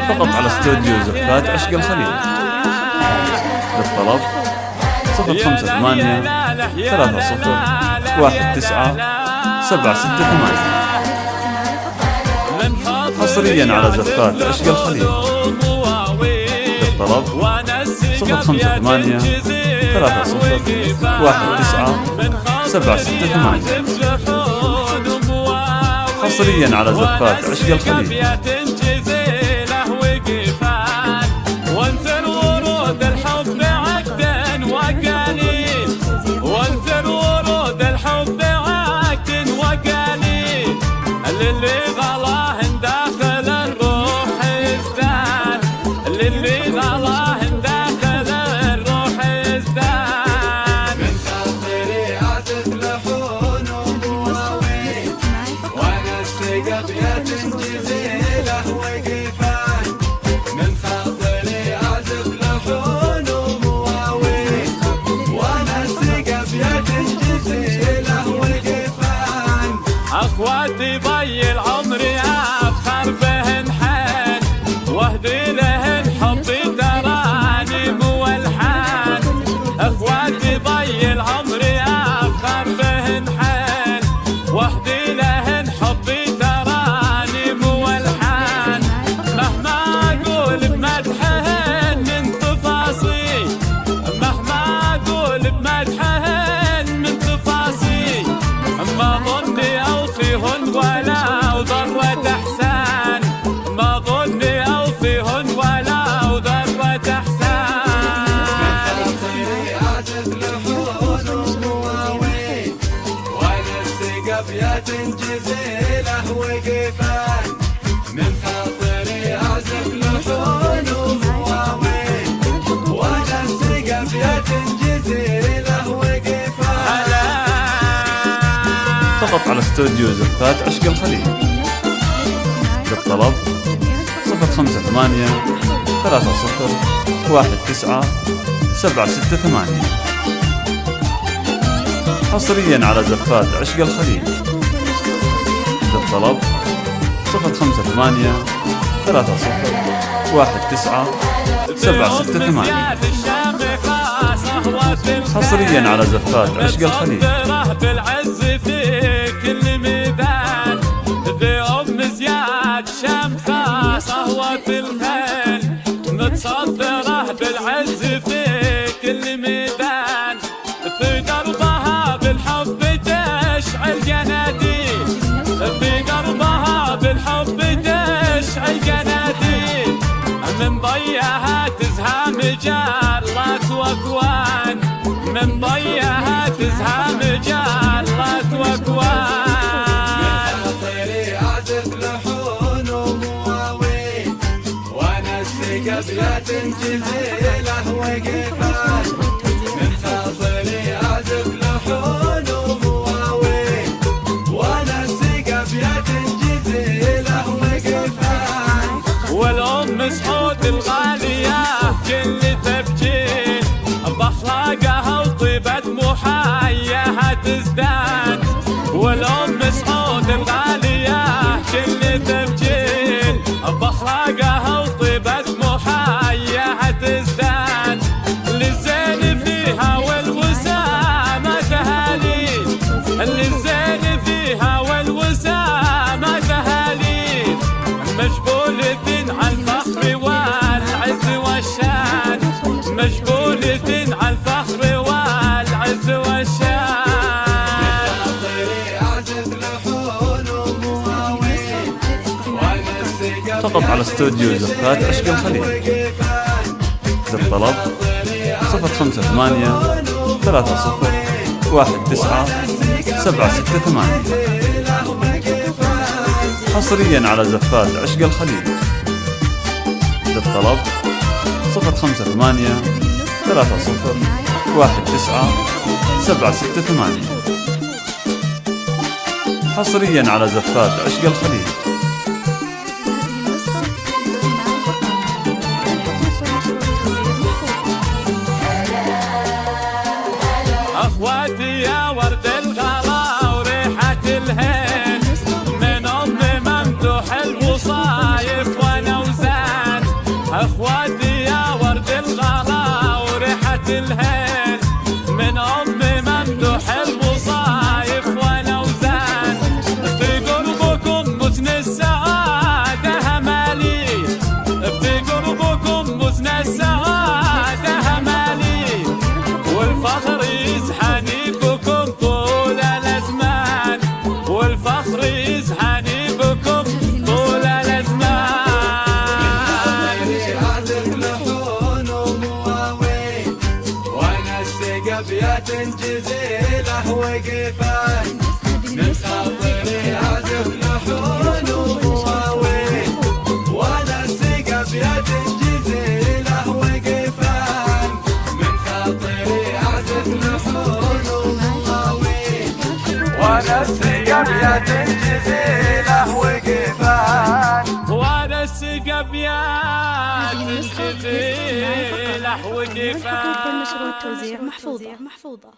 فقط على استوديو زفات عشق الخليل. للطلب 058 30 19 768. حصريا على زفات عشق الخليل. للطلب 058 30 19 768. حصريا على زفات عشق الخليل. للي غلاه داخل الروح ازدان، للي غلاه داخل الروح ازدان. من خاطري عزف لحون ومواويل، وانا السقف جزيله وقفان. من خاطري عزف لحون ومواويل، وانا السقف جزيله وقفان. اخواتي ضي العمر افخر بهن حال، واهدي لهن حبي ترانيم والحان. اخواتي ضي العمر افخر بهن حال، واهدي لهن حبي ترانيم والحان. مهما اقول بمدحهن من تفاصيل، مهما اقول بمدحهن من تفاصيل، ما ظني أوفيهن ولا ضرة إحسان، ما ظني أوفيهن ولا ضرة إحسان. من خاطري عزف لحون ومواويل، وانا السقف جزيله وقفان. من خاطري عزف لحون ومواويل، وانا السقف جزيله وقفان. فقط على استوديو زفات عشق الخليل. للطلب 058 30 19 768. حصريا على زفات عشق الخليل. للطلب 058 30 19 768. حصريا على زفات عشق الخليل. بالعز في كل ميدان، ذي ام زياد شمخة صهوة الخيل. متصدره بالعز في كل ميدان، في دربها بالحب تشعل جناديل، في دربها بالحب تشعل جناديل. من ضيها تزهام جارات واكوان، من ضيها تزهام جارات واكوان. من خاطري عزف لحون ومواويل، وانا السقف جزيله وقفان. من خاطري عزف لحون ومواويل، وانا السقف جزيله وقفان. والام سعود الغالية كل تبجيل، بأخلاقها وطيبة محاياها تزدان. والام سعود الغالية كل تبجيل، بأخلاقها وطيبة محاياها تزدان. للزين فيها والوسامة تهاليل، للزين فيها والوسامة تهاليل. مجبولة على الفخر والعز والشان، مجبولة على الفخر والعز والشان. من خاطري عزف لحون ومواويل، وانا السقف فقط على استوديو زفات عشق الخليل. للطلب 058 30 19 768. حصريا على زفات عشق الخليل. للطلب 058 30 19 768. حصريا على زفات عشق الخليل. اخواتي يا ورد الغلا وريحة الهين، من ام ممدوح الوصايا اخواتي يا ورد الغلا وريحة الهيل من ممدوح المصايف وانا وزان في قربكم مسن السعادة همالي في قربكم مسن السعادة همالي والفخر يزحني بكم طول الازمان والفخر يزحني بكم طول الازمان عازف لحون ومواويل وانا السقبيات جزيله وقفان من خاطري عازف لحون ومواويل وانا السقبيات جزيله وقفان من خاطري عازف لحون ومواويل وانا السقبيات جزيله وقفان وانا السقبيات الجزيلة وقفان. النشر والتوزيع محفوظة.